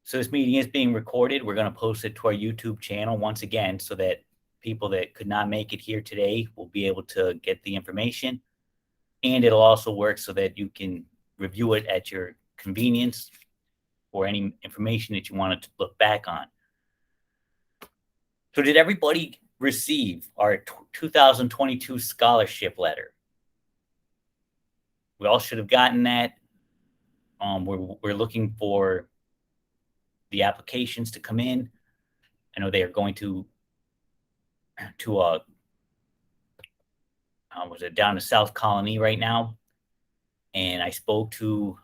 So this meeting is being recorded. We're going to post it to our YouTube channel once again so that people that could not make it here today will be able to get the information. And it'll also work so that you can review it at your convenience or any information that you wanted to look back on. So did everybody receive our 2022 scholarship letter? We all should have gotten that. We're looking for the applications to come in. I know they are going to was it down to South Colony right now, and I spoke to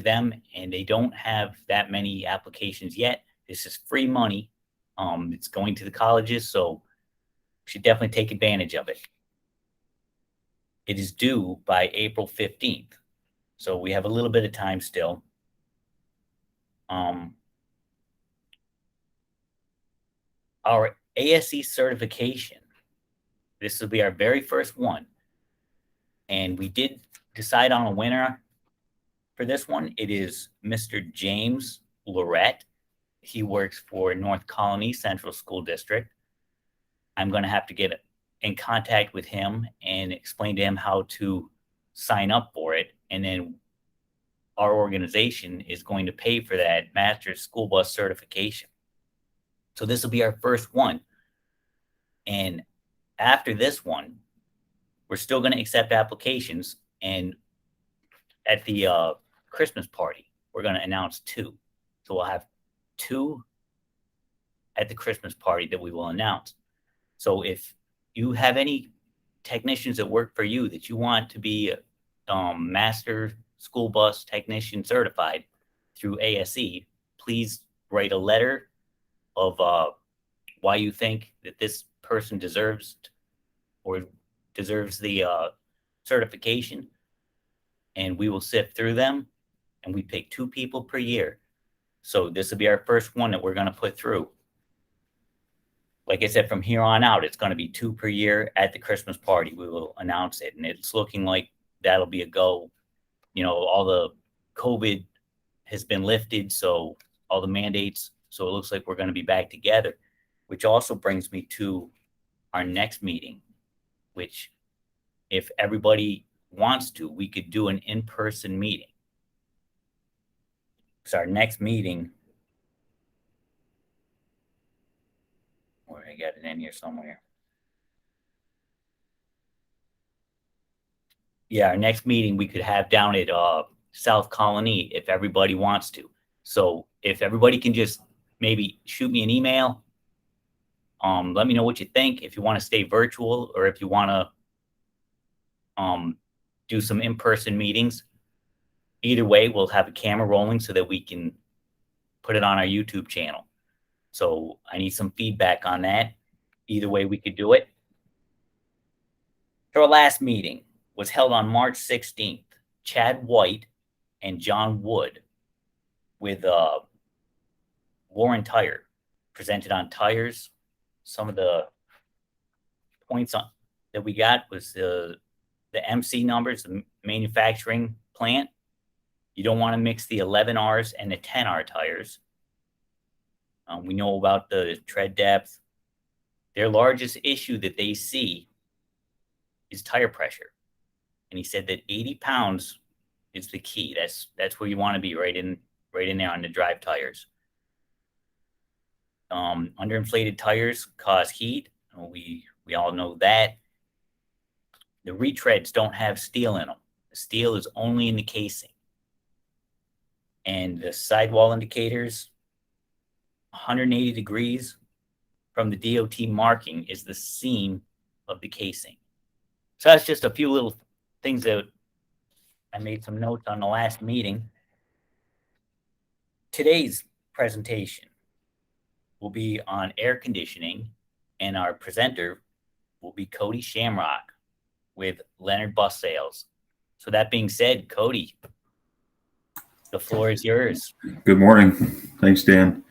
them, and they don't have that many applications yet. This is free money. It's going to the colleges, so we should definitely take advantage of it. It is due by April 15th, so we have a little bit of time still. Our ASE certification, this will be our very first one, and we did decide on a winner for this one. It is Mr. James Lorette. He works for North Colony Central School District. I'm going to have to get in contact with him and explain to him how to sign up for it, and then our organization is going to pay for that master's school bus certification. So this will be our first one. And after this one, we're still going to accept applications. And at the Christmas party, we're going to announce 2. So we'll have 2 at the Christmas party that we will announce. So if you have any technicians that work for you that you want to be master school bus technician certified through ASE, please write a letter of why you think that this person deserves the certification, and we will sift through them, and we pick 2 people per year. So this will be our first one that we're going to put through. Like I said, from here on out, it's going to be 2 per year. At the Christmas party, we will announce it, and it's looking like that'll be a go. You know, all the COVID has been lifted, so all the mandates. So it looks like we're going to be back together, which also brings me to our next meeting, which if everybody wants to, we could do an in-person meeting. So our next meeting, or I got it in here somewhere. Yeah, our next meeting we could have down at South Colony if everybody wants to. So if everybody can just maybe shoot me an email, let me know what you think, if you want to stay virtual or if you want to do some in-person meetings. Either way, we'll have a camera rolling so that we can put it on our YouTube channel. So I need some feedback on that. Either way, we could do it. So our last meeting was held on March 16th. Chad White and John Wood with Warren Tire presented on tires. Some of the points that we got was the MC numbers, the manufacturing plant. You don't want to mix the 11Rs and the 10R tires. We know about the tread depth. Their largest issue that they see is tire pressure. And he said that 80 pounds is the key. That's where you want to be, right in there on the drive tires. Underinflated tires cause heat. We all know that. The retreads don't have steel in them. The steel is only in the casing. And the sidewall indicators, 180 degrees from the DOT marking is the seam of the casing. So that's just a few little things that I made some notes on the last meeting. Today's presentation will be on air conditioning, and our presenter will be Kodie Shamrock with Leonard Bus Sales. So that being said, Kodie, the floor is yours. Good morning. Thanks, Dan.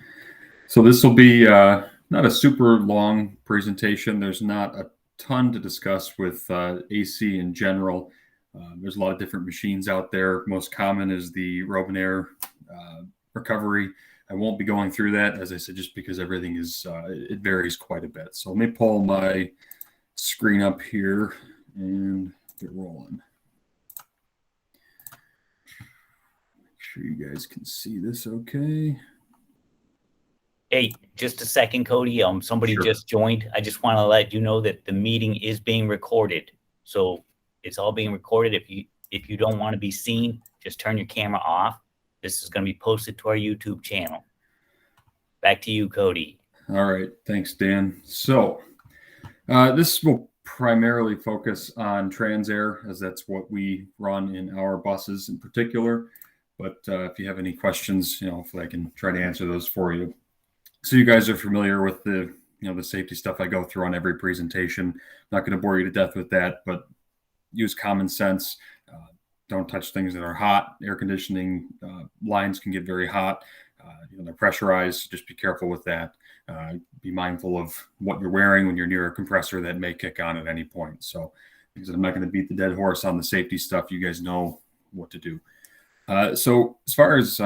So this will be not a super long presentation. There's not a ton to discuss with AC in general. There's a lot of different machines out there. Most common is the Robinair recovery I won't be going through that, as I said, just because everything is, it varies quite a bit. So let me pull my screen up here and get rolling. Make sure you guys can see this okay. Hey, just a second, Kodie. Somebody Sure. just joined. I just want to let you know that the meeting is being recorded. So it's all being recorded. If you don't want to be seen, just turn your camera off. This is going to be posted to our YouTube channel. Back to you, Kodie. All right. Thanks, Dan. So this will primarily focus on TransAir, as that's what we run in our buses in particular. But if you have any questions, hopefully I can try to answer those for you. So you guys are familiar with the safety stuff I go through on every presentation. I'm not going to bore you to death with that, but use common sense. Don't touch things that are hot. Air conditioning lines can get very hot. They're pressurized. Just be careful with that. Be mindful of what you're wearing when you're near a compressor that may kick on at any point. So, because I'm not going to beat the dead horse on the safety stuff, you guys know what to do. So as far as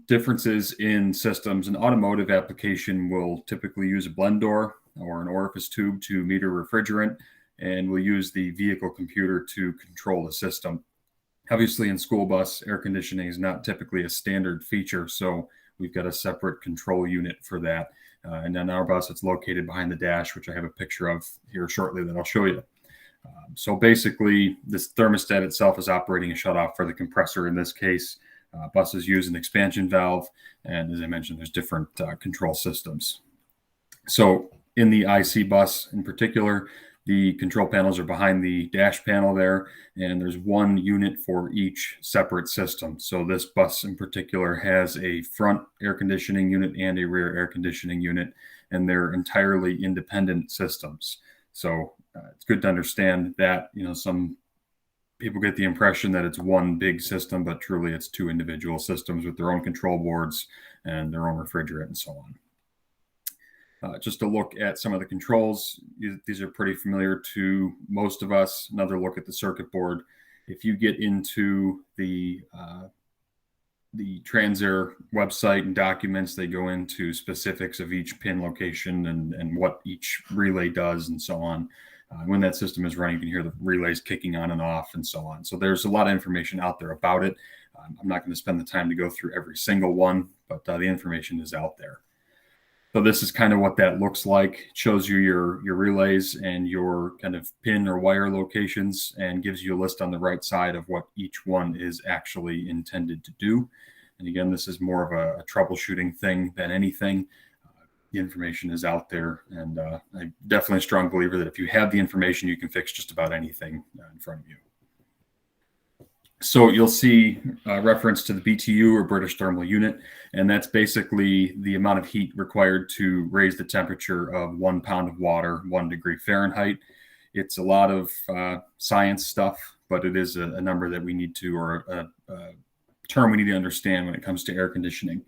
differences in systems, an automotive application will typically use a blend door or an orifice tube to meter refrigerant, and we'll use the vehicle computer to control the system. Obviously, in school bus, air conditioning is not typically a standard feature, so we've got a separate control unit for that. And on our bus, it's located behind the dash, which I have a picture of here shortly that I'll show you. So basically, this thermostat itself is operating a shutoff for the compressor in this case. Buses use an expansion valve, and as I mentioned, there's different control systems. So in the IC bus in particular, the control panels are behind the dash panel there, and there's one unit for each separate system. So this bus in particular has a front air conditioning unit and a rear air conditioning unit, and they're entirely independent systems. So it's good to understand that, some people get the impression that it's one big system, but truly it's two individual systems with their own control boards and their own refrigerant and so on. Just to look at some of the controls, these are pretty familiar to most of us. Another look at the circuit board. If you get into the TransAir website and documents, they go into specifics of each pin location and what each relay does and so on. When that system is running, you can hear the relays kicking on and off and so on. So there's a lot of information out there about it. I'm not going to spend the time to go through every single one, but the information is out there. So this is kind of what that looks like. It shows you your relays and your kind of pin or wire locations, and gives you a list on the right side of what each one is actually intended to do. And again, this is more of a troubleshooting thing than anything. The information is out there, and I'm definitely a strong believer that if you have the information, you can fix just about anything in front of you. So you'll see reference to the BTU, or British Thermal Unit, and that's basically the amount of heat required to raise the temperature of 1 pound of water 1 degree Fahrenheit. It's a lot of science stuff, but it is a number that we need to, or a term we need to understand when it comes to air conditioning.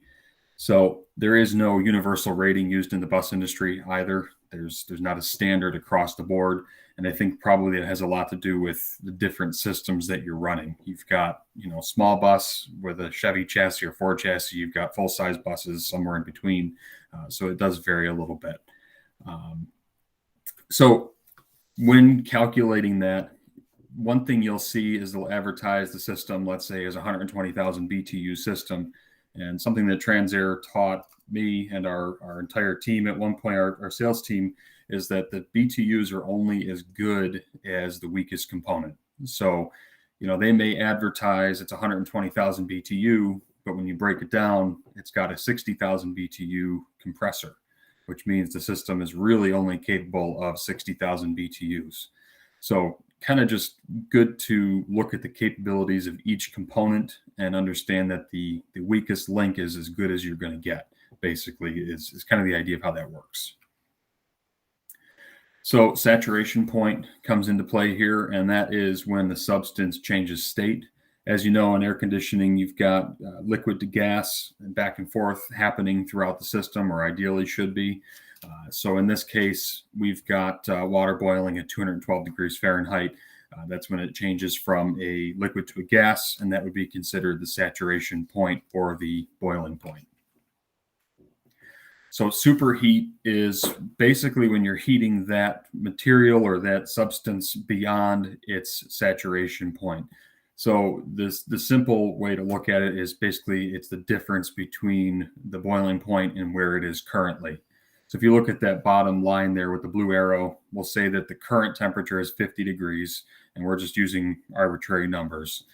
So there is no universal rating used in the bus industry either. There's not a standard across the board. And I think probably it has a lot to do with the different systems that you're running. You've got, small bus with a Chevy chassis or Ford chassis. You've got full-size buses somewhere in between. So it does vary a little bit. So when calculating that, one thing you'll see is they'll advertise the system, let's say, as a 120,000 BTU system. And something that TransAir taught me and our entire team at one point, our sales team, is that the BTUs are only as good as the weakest component. So, they may advertise it's 120,000 BTU, but when you break it down, it's got a 60,000 BTU compressor, which means the system is really only capable of 60,000 BTUs. So kind of just good to look at the capabilities of each component and understand that the weakest link is as good as you're going to get, basically, is kind of the idea of how that works. So saturation point comes into play here, and that is when the substance changes state. As you know, in air conditioning, you've got liquid to gas and back and forth happening throughout the system, or ideally should be. So in this case, we've got water boiling at 212 degrees Fahrenheit. That's when it changes from a liquid to a gas, and that would be considered the saturation point or the boiling point. So superheat is basically when you're heating that material or that substance beyond its saturation point. So the simple way to look at it is basically it's the difference between the boiling point and where it is currently. So if you look at that bottom line there with the blue arrow, we'll say that the current temperature is 50 degrees, and we're just using arbitrary numbers.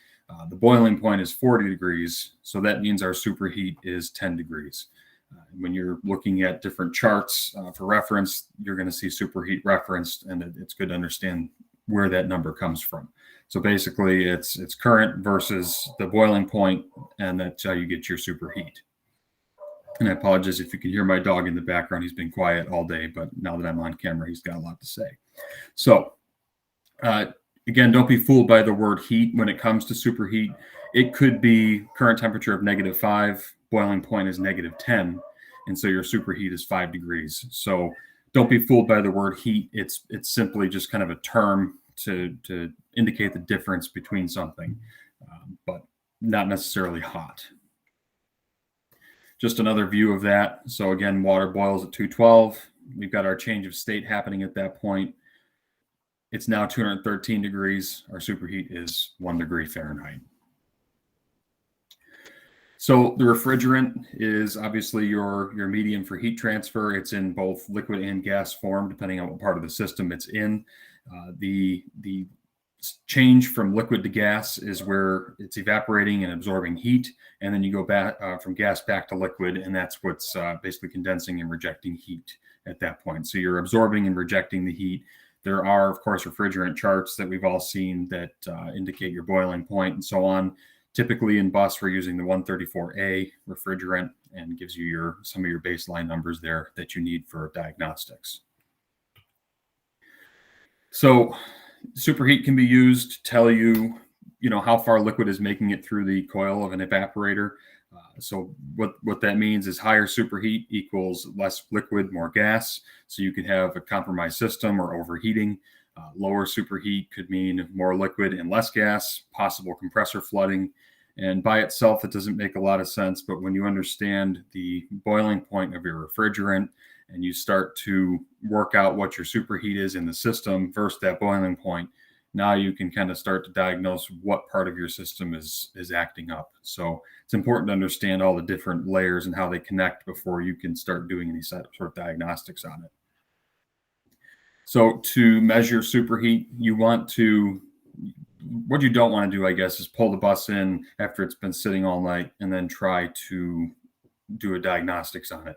The boiling point is 40 degrees, so that means our superheat is 10 degrees. When you're looking at different charts for reference, you're going to see superheat referenced, and it's good to understand where that number comes from. So basically, it's current versus the boiling point, and that's how you get your superheat. And I apologize if you can hear my dog in the background. He's been quiet all day, but now that I'm on camera, he's got a lot to say. So again, don't be fooled by the word heat when it comes to superheat. It could be current temperature of -5, boiling point is -10, and so your superheat is 5 degrees. So don't be fooled by the word heat. It's simply just kind of a term to indicate the difference between something, but not necessarily hot. Just another view of that. So again, water boils at 212. We've got our change of state happening at that point. It's now 213 degrees. Our superheat is 1 degree Fahrenheit. So the refrigerant is obviously your medium for heat transfer. It's in both liquid and gas form, depending on what part of the system it's in. The change from liquid to gas is where it's evaporating and absorbing heat, and then you go back from gas back to liquid, and that's what's basically condensing and rejecting heat at that point. So you're absorbing and rejecting the heat. There are, of course, refrigerant charts that we've all seen that indicate your boiling point and so on. Typically in bus, we're using the 134A refrigerant, and gives you some of your baseline numbers there that you need for diagnostics. So superheat can be used to tell you, how far liquid is making it through the coil of an evaporator. So what that means is higher superheat equals less liquid, more gas. So you could have a compromised system or overheating. Lower superheat could mean more liquid and less gas, possible compressor flooding. And by itself, it doesn't make a lot of sense. But when you understand the boiling point of your refrigerant and you start to work out what your superheat is in the system versus that boiling point, now you can kind of start to diagnose what part of your system is acting up. So it's important to understand all the different layers and how they connect before you can start doing any sort of diagnostics on it. So to measure superheat, what you don't want to do, I guess, is pull the bus in after it's been sitting all night and then try to do a diagnostics on it.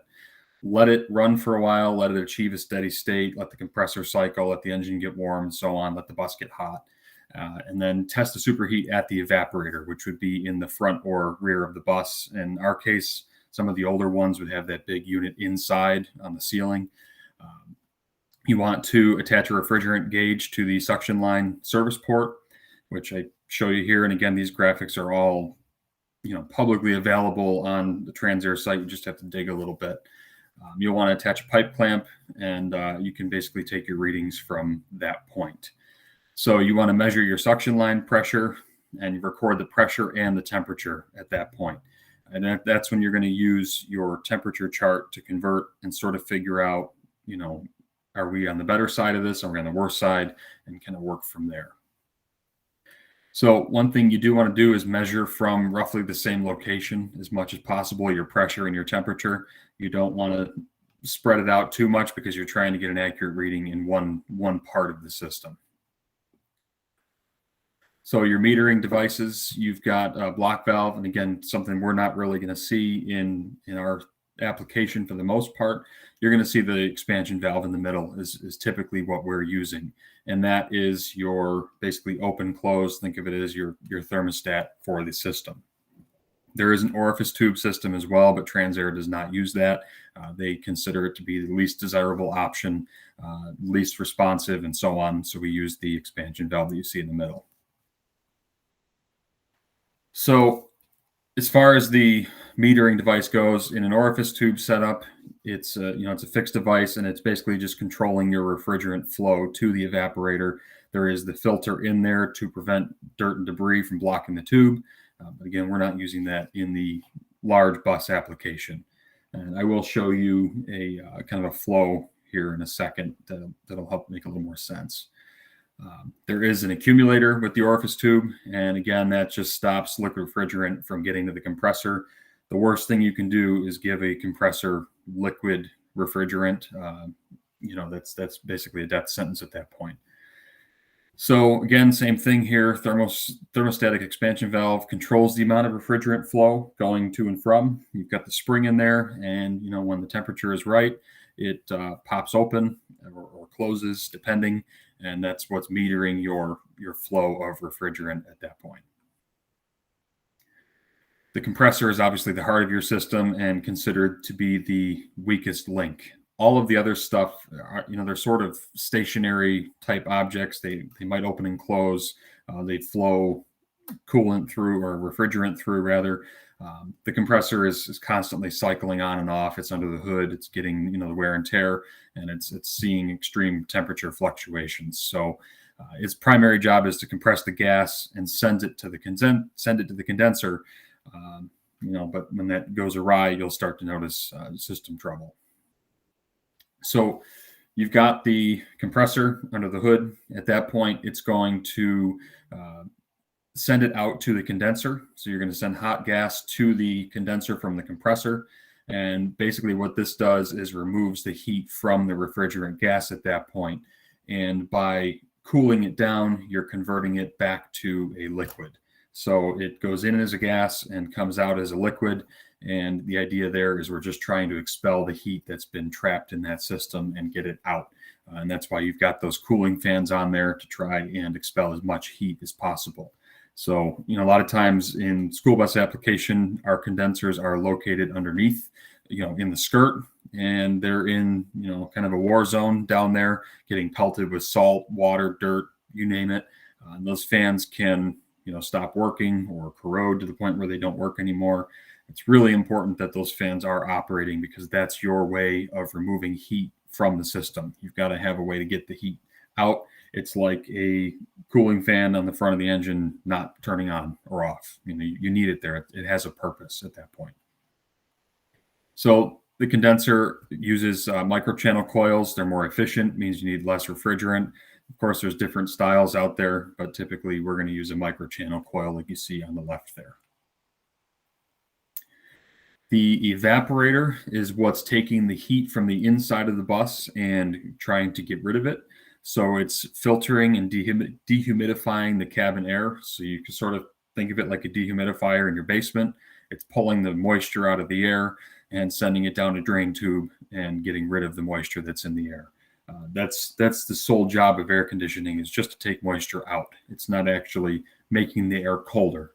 Let it run for a while, let it achieve a steady state, let the compressor cycle, let the engine get warm and so on, let the bus get hot, and then test the superheat at the evaporator, which would be in the front or rear of the bus. In our case, some of the older ones would have that big unit inside on the ceiling. You want to attach a refrigerant gauge to the suction line service port, which I show you here. And again, these graphics are all publicly available on the Transair site. You just have to dig a little bit. You'll want to attach a pipe clamp, and you can basically take your readings from that point. So you want to measure your suction line pressure, and you record the pressure and the temperature at that point. And that's when you're going to use your temperature chart to convert and sort of figure out, are we on the better side of this? Are we on the worse side? And kind of work from there. So one thing you do want to do is measure from roughly the same location as much as possible, your pressure and your temperature. You don't want to spread it out too much because you're trying to get an accurate reading in one part of the system. So your metering devices, you've got a block valve, and again, something we're not really going to see in our application for the most part. You're going to see the expansion valve in the middle is typically what we're using. And that is your basically open close. Think of it as your thermostat for the system. There is an orifice tube system as well, but Transair does not use that. They consider it to be the least desirable option, least responsive, and so on. So we use the expansion valve that you see in the middle. So as far as the metering device goes, in an orifice tube setup, it's a fixed device, and it's basically just controlling your refrigerant flow to the evaporator. There is the filter in there to prevent dirt and debris from blocking the tube. But again, we're not using that in the large bus application. And I will show you a kind of a flow here in a second that'll help make a little more sense. There is an accumulator with the orifice tube, and again, that just stops liquid refrigerant from getting to the compressor. The worst thing you can do is give a compressor liquid refrigerant. That's basically a death sentence at that point. So again, same thing here. Thermostatic expansion valve controls the amount of refrigerant flow going to and from. You've got the spring in there, and when the temperature is right, it pops open or closes, depending, and that's what's metering your flow of refrigerant at that point. The compressor is obviously the heart of your system and considered to be the weakest link. All of the other stuff, they're sort of stationary type objects. They might open and close. They flow coolant through, or refrigerant through, rather. The compressor is constantly cycling on and off. It's under the hood. It's getting the wear and tear, and it's seeing extreme temperature fluctuations. So its primary job is to compress the gas and send it to the condenser. But when that goes awry, you'll start to notice system trouble. So you've got the compressor under the hood. At that point, it's going to send it out to the condenser. So you're going to send hot gas to the condenser from the compressor. And basically what this does is removes the heat from the refrigerant gas at that point. And by cooling it down, you're converting it back to a liquid. So it goes in as a gas and comes out as a liquid. And the idea there is we're just trying to expel the heat that's been trapped in that system and get it out. And that's why you've got those cooling fans on there to try and expel as much heat as possible. So, a lot of times in school bus application, our condensers are located underneath, in the skirt, and they're in, kind of a war zone down there, getting pelted with salt, water, dirt, you name it. And those fans can, stop working or corrode to the point where they don't work anymore. It's really important that those fans are operating, because that's your way of removing heat from the system. You've got to have a way to get the heat out. It's like a cooling fan on the front of the engine not turning on or off. You need it there. It has a purpose at that point. So the condenser uses microchannel coils. They're more efficient, means you need less refrigerant. Of course, there's different styles out there, but typically we're going to use a microchannel coil like you see on the left there. The evaporator is what's taking the heat from the inside of the bus and trying to get rid of it. So it's filtering and dehumidifying the cabin air. So you can sort of think of it like a dehumidifier in your basement. It's pulling the moisture out of the air and sending it down a drain tube and getting rid of the moisture that's in the air. That's the sole job of air conditioning, is just to take moisture out. It's not actually making the air colder.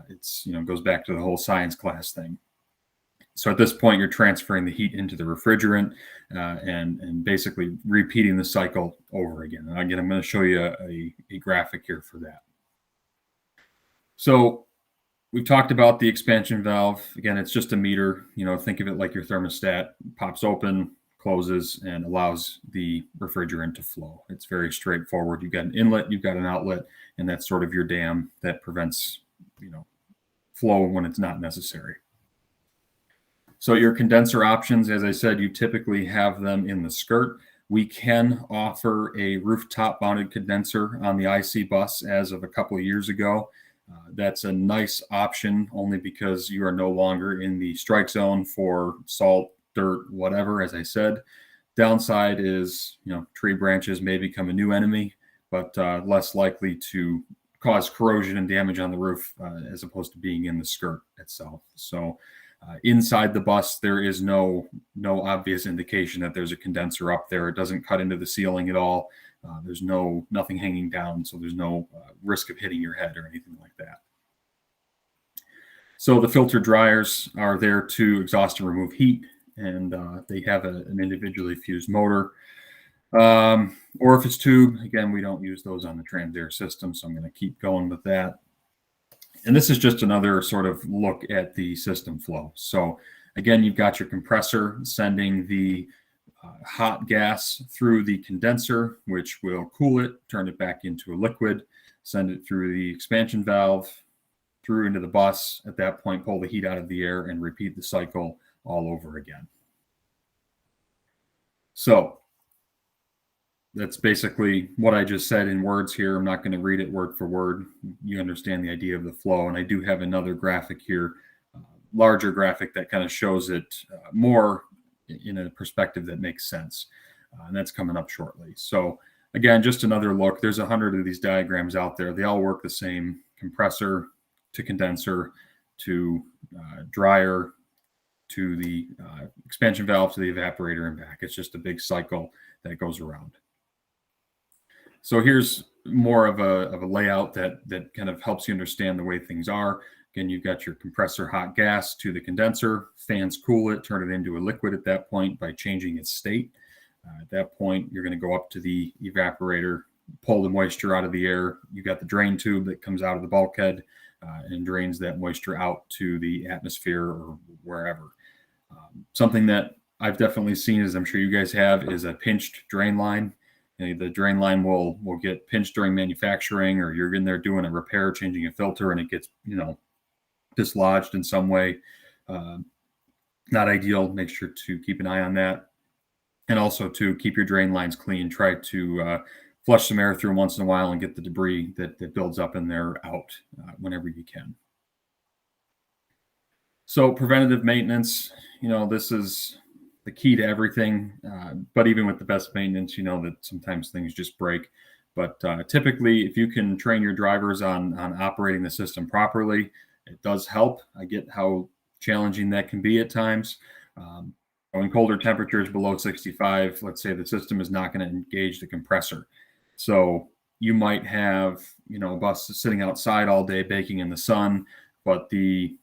It's goes back to the whole science class thing. So at this point, you're transferring the heat into the refrigerant and basically repeating the cycle over again. And again, I'm going to show you a graphic here for that. So we've talked about the expansion valve. Again, it's just a meter. Think of it like your thermostat. Pops open, closes, and allows the refrigerant to flow. It's very straightforward. You've got an inlet, you've got an outlet, and that's sort of your dam that prevents flow when it's not necessary. So your condenser options, as I said, you typically have them in the skirt. We can offer a rooftop mounted condenser on the IC bus as of a couple of years ago. That's a nice option only because you are no longer in the strike zone for salt, dirt, whatever, as I said. Downside is, tree branches may become a new enemy, but less likely to cause corrosion and damage on the roof as opposed to being in the skirt itself. So inside the bus, there is no obvious indication that there's a condenser up there. It doesn't cut into the ceiling at all. There's nothing hanging down, so there's no risk of hitting your head or anything like that. So the filter dryers are there to exhaust and remove heat, and they have an individually fused motor. Orifice tube, again, we don't use those on the Transair system, so I'm going to keep going with that. And this is just another sort of look at the system flow. So again, you've got your compressor sending the hot gas through the condenser, which will cool it, turn it back into a liquid, send it through the expansion valve, through into the bus. At that point, pull the heat out of the air and repeat the cycle all over again. So that's basically what I just said in words here. I'm not going to read it word for word. You understand the idea of the flow. And I do have another graphic here, larger graphic that kind of shows it more in a perspective that makes sense. And that's coming up shortly. So again, just another look. There's 100 of these diagrams out there. They all work the same: compressor to condenser to dryer to the expansion valve to the evaporator and back. It's just a big cycle that goes around. So here's more of a layout that kind of helps you understand the way things are. Again, you've got your compressor hot gas to the condenser. Fans cool it, turn it into a liquid at that point by changing its state. At that point, you're going to go up to the evaporator, pull the moisture out of the air. You've got the drain tube that comes out of the bulkhead and drains that moisture out to the atmosphere or wherever. Something that I've definitely seen, as I'm sure you guys have, is a pinched drain line. The drain line will get pinched during manufacturing, or you're in there doing a repair, changing a filter, and it gets, dislodged in some way. Not ideal. Make sure to keep an eye on that. And also to keep your drain lines clean. Try to flush some air through them once in a while and get the debris that builds up in there out whenever you can. So preventative maintenance, this is the key to everything. But even with the best maintenance, that sometimes things just break. But typically, if you can train your drivers on operating the system properly, it does help. I get how challenging that can be at times. In colder temperatures below 65, let's say the system is not going to engage the compressor. So you might have, a bus sitting outside all day baking in the sun, but the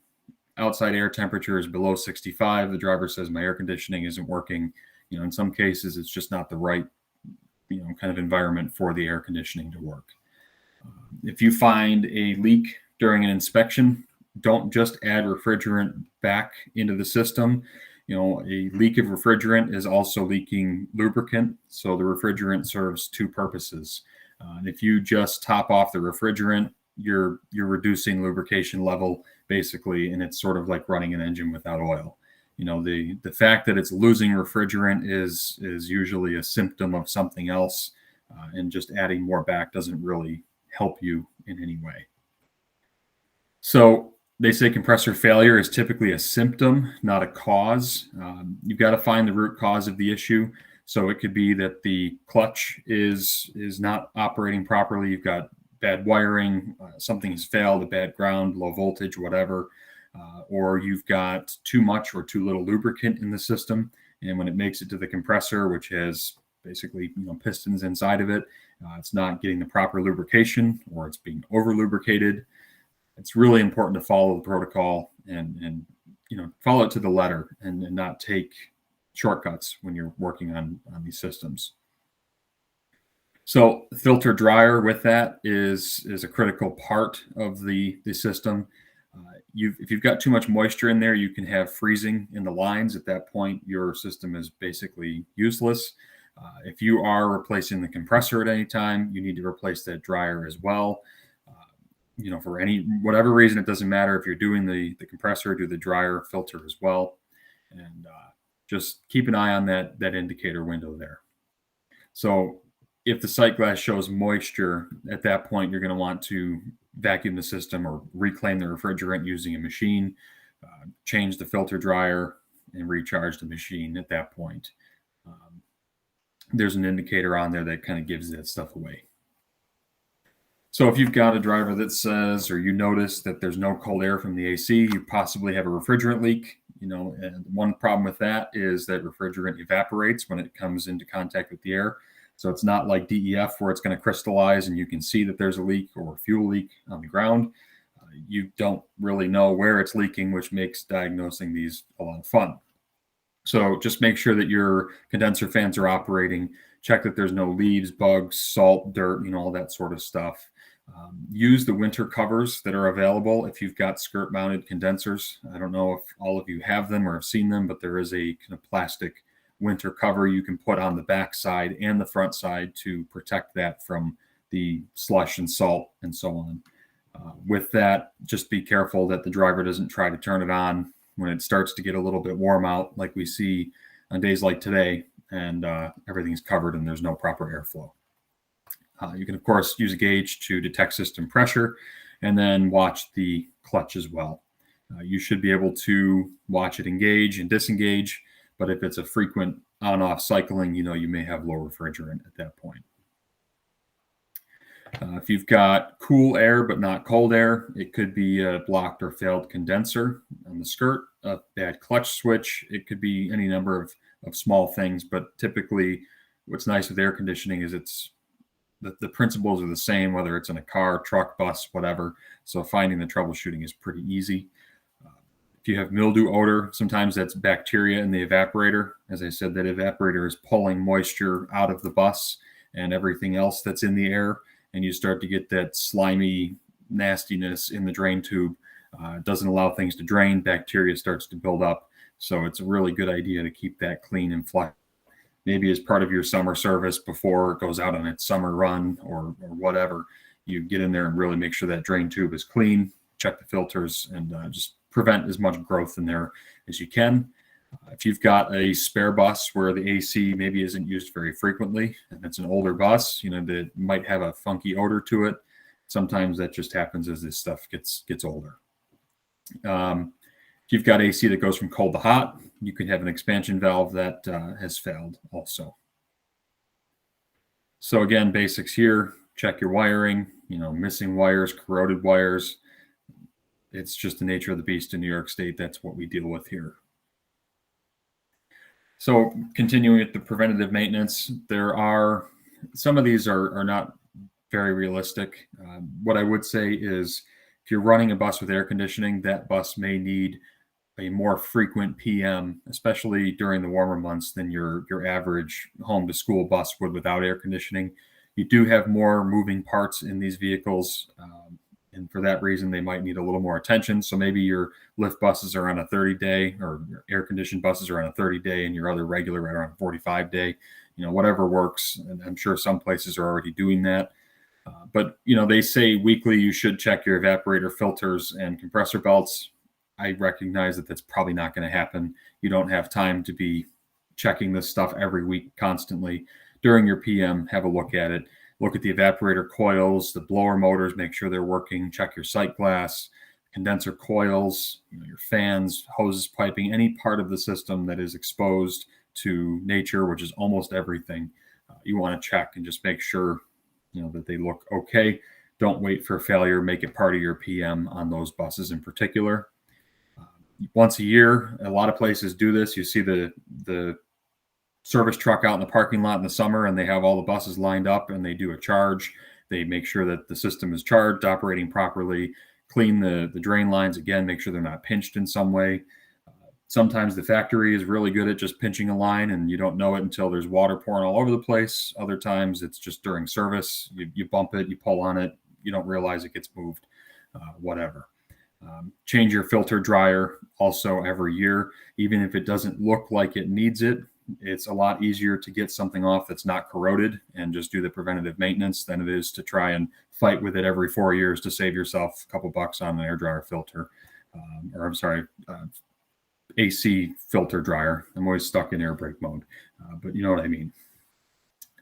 outside air temperature is below 65. The driver says my air conditioning isn't working. In some cases, it's just not the right, kind of environment for the air conditioning to work. If you find a leak during an inspection, don't just add refrigerant back into the system. A leak of refrigerant is also leaking lubricant. So the refrigerant serves two purposes. And if you just top off the refrigerant, you're reducing lubrication level basically, and it's sort of like running an engine without oil. The fact that it's losing refrigerant is usually a symptom of something else, and just adding more back doesn't really help you in any way. So they say compressor failure is typically a symptom, not a cause. You've got to find the root cause of the issue. So it could be that the clutch is not operating properly. You've got bad wiring, something has failed, a bad ground, low voltage, whatever. Or you've got too much or too little lubricant in the system. And when it makes it to the compressor, which has basically pistons inside of it, it's not getting the proper lubrication, or it's being over lubricated. It's really important to follow the protocol and follow it to the letter and not take shortcuts when you're working on these systems. So filter dryer with that is a critical part of the system. If you've got too much moisture in there, you can have freezing in the lines. At that point, your system is basically useless. If you are replacing the compressor at any time, you need to replace that dryer as well. For whatever reason, it doesn't matter if you're doing the compressor, do the dryer, filter as well. And just keep an eye on that indicator window there. So if the sight glass shows moisture, at that point, you're going to want to vacuum the system or reclaim the refrigerant using a machine, change the filter dryer, and recharge the machine at that point. There's an indicator on there that kind of gives that stuff away. So if you've got a driver that says, or you notice that there's no cold air from the AC, you possibly have a refrigerant leak. And one problem with that is that refrigerant evaporates when it comes into contact with the air. So it's not like DEF where it's going to crystallize and you can see that there's a leak or a fuel leak on the ground. You don't really know where it's leaking, which makes diagnosing these a lot of fun. So just make sure that your condenser fans are operating. Check that there's no leaves, bugs, salt, dirt, all that sort of stuff. Use the winter covers that are available if you've got skirt mounted condensers. I don't know if all of you have them or have seen them, but there is a kind of plastic winter cover you can put on the back side and the front side to protect that from the slush and salt and so on. With that, just be careful that the driver doesn't try to turn it on when it starts to get a little bit warm out, like we see on days like today, and everything's covered and there's no proper airflow. You can, of course, use a gauge to detect system pressure and then watch the clutch as well. You should be able to watch it engage and disengage, but if it's a frequent on-off cycling, you may have low refrigerant at that point. If you've got cool air but not cold air, it could be a blocked or failed condenser on the skirt, a bad clutch switch. It could be any number of small things, but typically what's nice with air conditioning is the principles are the same, whether it's in a car, truck, bus, whatever. So finding the troubleshooting is pretty easy. If you have mildew odor, sometimes that's bacteria in the evaporator. As I said, that evaporator is pulling moisture out of the bus and everything else that's in the air, and you start to get that slimy nastiness in the drain tube. It doesn't allow things to drain. Bacteria starts to build up. So it's a really good idea to keep that clean and flat. Maybe as part of your summer service before it goes out on its summer run or whatever, you get in there and really make sure that drain tube is clean, check the filters, and just prevent as much growth in there as you can. If you've got a spare bus where the AC maybe isn't used very frequently, and it's an older bus, that might have a funky odor to it. Sometimes that just happens as this stuff gets older. If you've got AC that goes from cold to hot, you could have an expansion valve that has failed also. So again, basics here, check your wiring, missing wires, corroded wires. It's just the nature of the beast in New York State. That's what we deal with here. So continuing with the preventative maintenance, some of these are not very realistic. What I would say is if you're running a bus with air conditioning, that bus may need a more frequent PM, especially during the warmer months, than your average home to school bus would without air conditioning. You do have more moving parts in these vehicles, and for that reason, they might need a little more attention. So maybe your lift buses are on a 30-day, or your air-conditioned buses are on a 30-day, and your other regular are on a 45-day. Whatever works. And I'm sure some places are already doing that. But they say weekly you should check your evaporator filters and compressor belts. I recognize that that's probably not going to happen. You don't have time to be checking this stuff every week constantly. During your PM, have a look at it. Look at the evaporator coils, the blower motors, make sure they're working. Check your sight glass, condenser coils, your fans, hoses, piping, any part of the system that is exposed to nature, which is almost everything. You want to check and just make sure that they look okay. Don't wait for a failure. Make it part of your PM on those buses in particular. Once a year, a lot of places do this. You see the service truck out in the parking lot in the summer, and they have all the buses lined up, and they do a charge. They make sure that the system is charged, operating properly, clean the drain lines again, make sure they're not pinched in some way. Sometimes the factory is really good at just pinching a line, and you don't know it until there's water pouring all over the place. Other times it's just during service. You bump it, you pull on it, you don't realize it gets moved, whatever. Change your filter dryer also every year. Even if it doesn't look like it needs it, it's a lot easier to get something off that's not corroded and just do the preventative maintenance than it is to try and fight with it every 4 years to save yourself a couple bucks on an air dryer filter. AC filter dryer. I'm always stuck in air brake mode, but you know what I mean.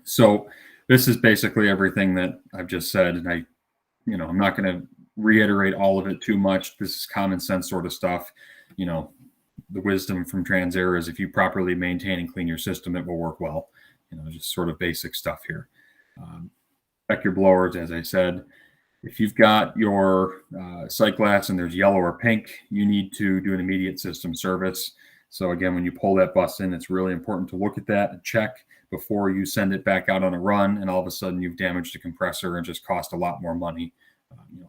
So this is basically everything that I've just said, and I'm not going to reiterate all of it too much. This is common sense sort of stuff. The wisdom from TransAir is if you properly maintain and clean your system, it will work well. Just sort of basic stuff here. Check your blowers, as I said. If you've got your sight glass and there's yellow or pink, you need to do an immediate system service. So again, when you pull that bus in, it's really important to look at that and check before you send it back out on a run, and all of a sudden you've damaged the compressor and just cost a lot more money.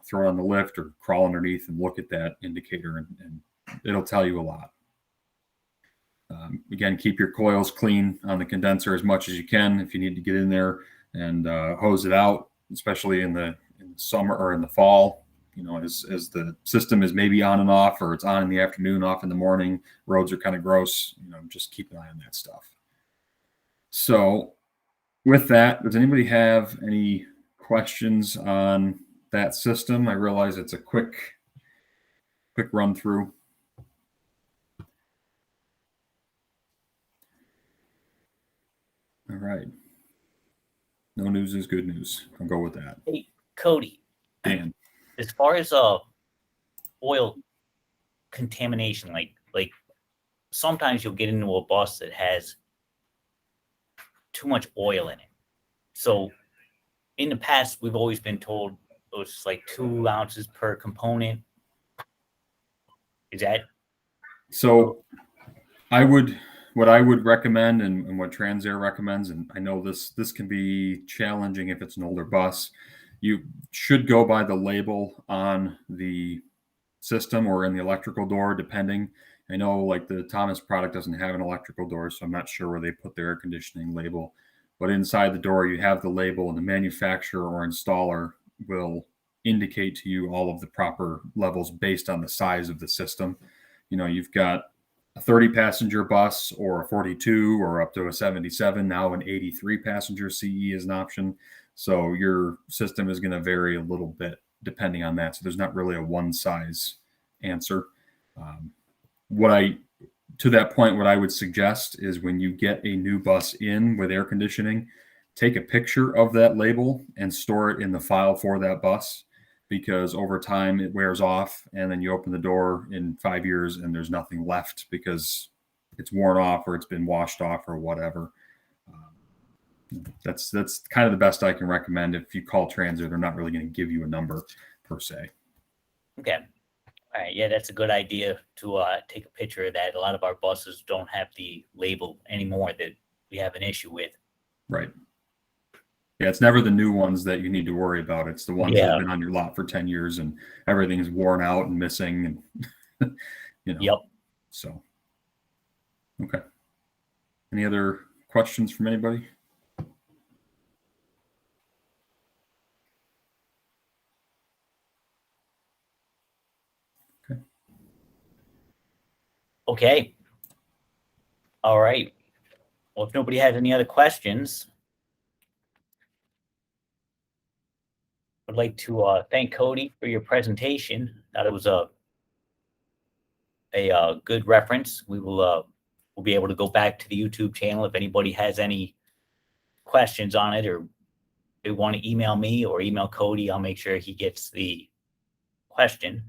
Throw it on the lift or crawl underneath and look at that indicator, and it'll tell you a lot. Again, keep your coils clean on the condenser as much as you can. If you need to get in there and hose it out, especially in the summer or in the fall, as the system is maybe on and off, or it's on in the afternoon, off in the morning, roads are kind of gross, just keep an eye on that stuff. So with that, does anybody have any questions on that system? I realize it's a quick run through. right. No news is good news. I'll go with that. Hey, Cody, Dan. as far as oil contamination, like sometimes you'll get into a bus that has too much oil in it. So in the past, we've always been told it was like 2 ounces per component. Is that So what I would recommend and what Transair recommends, and I know this can be challenging if it's an older bus, you should go by the label on the system or in the electrical door, depending. I know like the Thomas product doesn't have an electrical door, so I'm not sure where they put their air conditioning label. But inside the door, you have the label, and the manufacturer or installer will indicate to you all of the proper levels based on the size of the system. You've got a 30 passenger bus or a 42 or up to a 77. Now an 83 passenger CE is an option. So your system is going to vary a little bit depending on that. So there's not really a one size answer. To that point, what I would suggest is when you get a new bus in with air conditioning, take a picture of that label and store it in the file for that bus, because over time it wears off and then you open the door in 5 years and there's nothing left because it's worn off or it's been washed off or whatever. That's kind of the best I can recommend. If you call Transit, they're not really going to give you a number per se. okay? All right, yeah, that's a good idea to take a picture of that. A lot of our buses don't have the label anymore that we have an issue with. Right. Yeah, it's never the new ones that you need to worry about. It's the ones that have been on your lot for 10 years and everything's worn out and missing and Yep. So okay. Any other questions from anybody? Okay. All right. Well, if nobody has any other questions, I'd like to thank Cody for your presentation. Thought it was a good reference. We'll be able to go back to the YouTube channel if anybody has any questions on it, or they want to email me or email Cody. I'll make sure he gets the question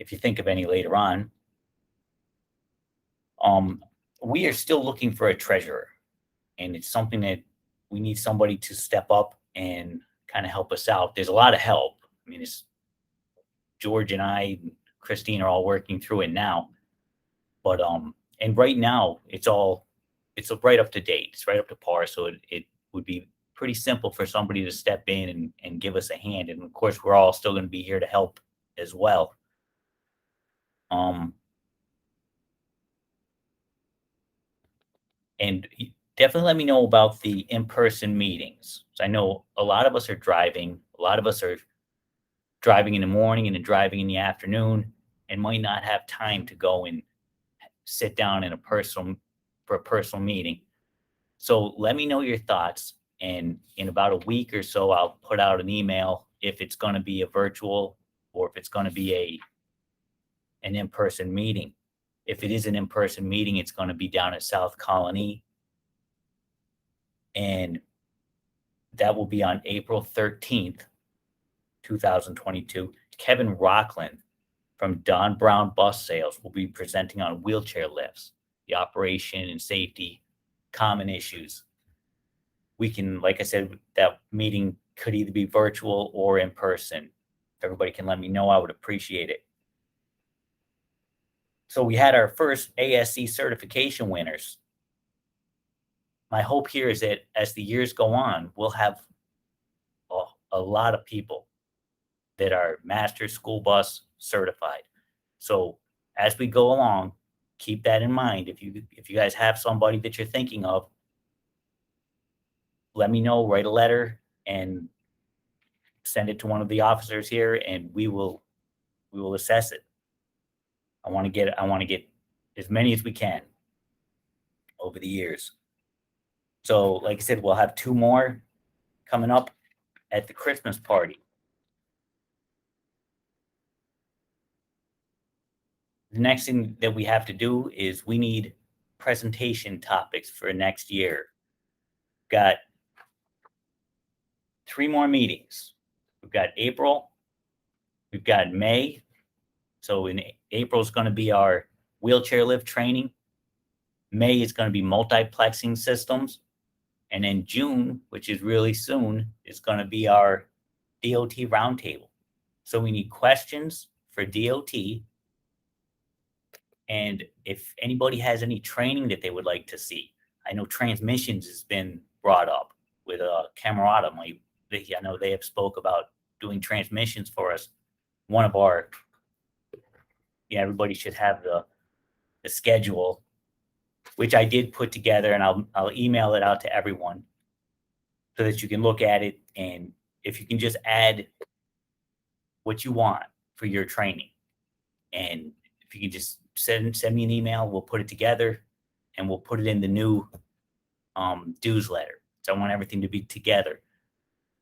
if you think of any later on. We are still looking for a treasurer, and it's something that we need somebody to step up and kind of help us out. There's a lot of help. I mean, it's George and I, and Christine are all working through it now. But and right now it's right up to date. It's right up to par. So it would be pretty simple for somebody to step in and give us a hand. And of course, we're all still going to be here to help as well. And definitely let me know about the in-person meetings. So I know a lot of us are driving. A lot of us are driving in the morning and then driving in the afternoon, and might not have time to go and sit down for a personal meeting. So let me know your thoughts. And in about a week or so, I'll put out an email if it's going to be a virtual or if it's going to be an in-person meeting. If it is an in-person meeting, it's going to be down at South Colony. And that will be on April 13th, 2022. Kevin Rockland from Don Brown Bus Sales will be presenting on wheelchair lifts, the operation and safety, common issues. We can, like I said, that meeting could either be virtual or in person. If everybody can let me know, I would appreciate it. So we had our first ASC certification winners. My hope here is that as the years go on, we'll have a lot of people that are master school bus certified. So as we go along, keep that in mind. If you guys have somebody that you're thinking of, let me know, write a letter and send it to one of the officers here, and we will assess it. I want to get as many as we can over the years. So like I said, we'll have 2 more coming up at the Christmas party. The next thing that we have to do is we need presentation topics for next year. got 3 more meetings. We've got April, we've got May. So in April is going to be our wheelchair lift training. May is going to be multiplexing systems. And then June, which is really soon, is going to be our DOT roundtable. So we need questions for DOT. And if anybody has any training that they would like to see, I know transmissions has been brought up with Camerata. I know they have spoke about doing transmissions for us. One of our, everybody should have the schedule, which I did put together, and I'll email it out to everyone so that you can look at it. And if you can just add what you want for your training, and if you can just send me an email, we'll put it together and we'll put it in the new dues letter. So I want everything to be together.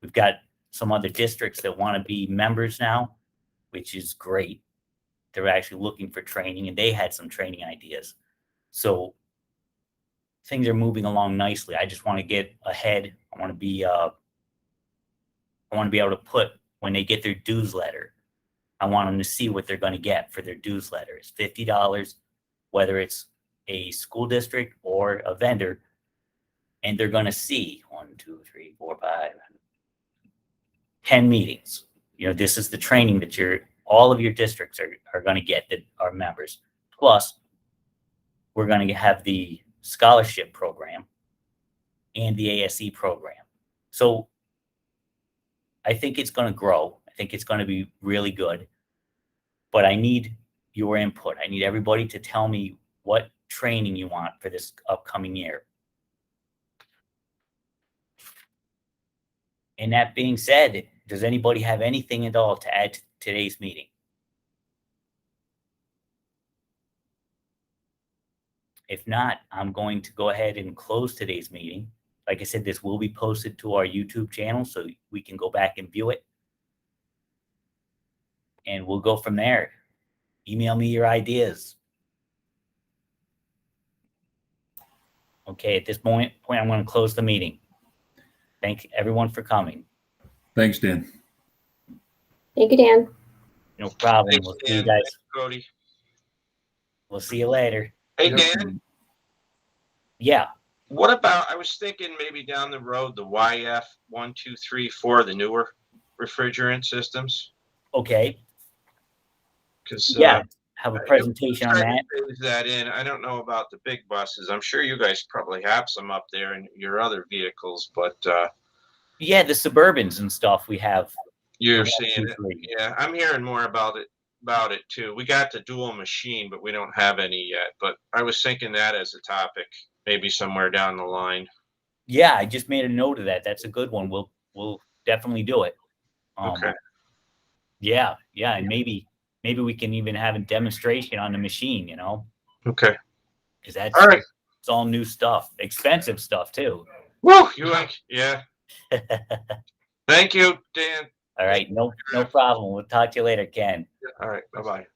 We've got some other districts that want to be members now, which is great. They're actually looking for training, and they had some training ideas. So things are moving along nicely. I just want to get ahead. I want to be able to put, when they get their dues letter, I want them to see what they're going to get for their dues letter. It's $50, whether it's a school district or a vendor, and they're going to see 1, 2, 3, 4, 5, 10 meetings. This is the training that all of your districts are going to get that are members. Plus, we're going to have the scholarship program and the ASE program. So I think it's going to grow. I think it's going to be really good. But I need your input. I need everybody to tell me what training you want for this upcoming year. And that being said, does anybody have anything at all to add to today's meeting? If not, I'm going to go ahead and close today's meeting. Like I said, this will be posted to our YouTube channel so we can go back and view it. And we'll go from there. Email me your ideas. Okay, at this point, I'm going to close the meeting. Thank everyone for coming. Thanks, Dan. Thank you, Dan. No problem. Thanks, We'll see you Dan. guys. Thanks, Kodie. We'll see you later. Hey, Yep. Dan, Yeah. what about, I was thinking maybe down the road, the YF1234, the newer refrigerant systems? Okay. Because Yeah. Have a presentation on that. phase that in. I don't know about the big buses. I'm sure you guys probably have some up there in your other vehicles, but Yeah, the Suburbans and stuff we have. you're The seeing it. 123. Yeah, I'm hearing more about it too. We got the dual machine, but we don't have any yet. But I was thinking that as a topic, maybe somewhere down the line. Yeah, I just made a note of that. That's a good one. We'll definitely do it. Okay. Yeah, and maybe we can even have a demonstration on the machine, Okay. because that's All right. it's all new stuff, expensive stuff too. Woo! Yeah. Thank you, Dan. All right, no problem. We'll talk to you later, Ken. All right. Bye-bye.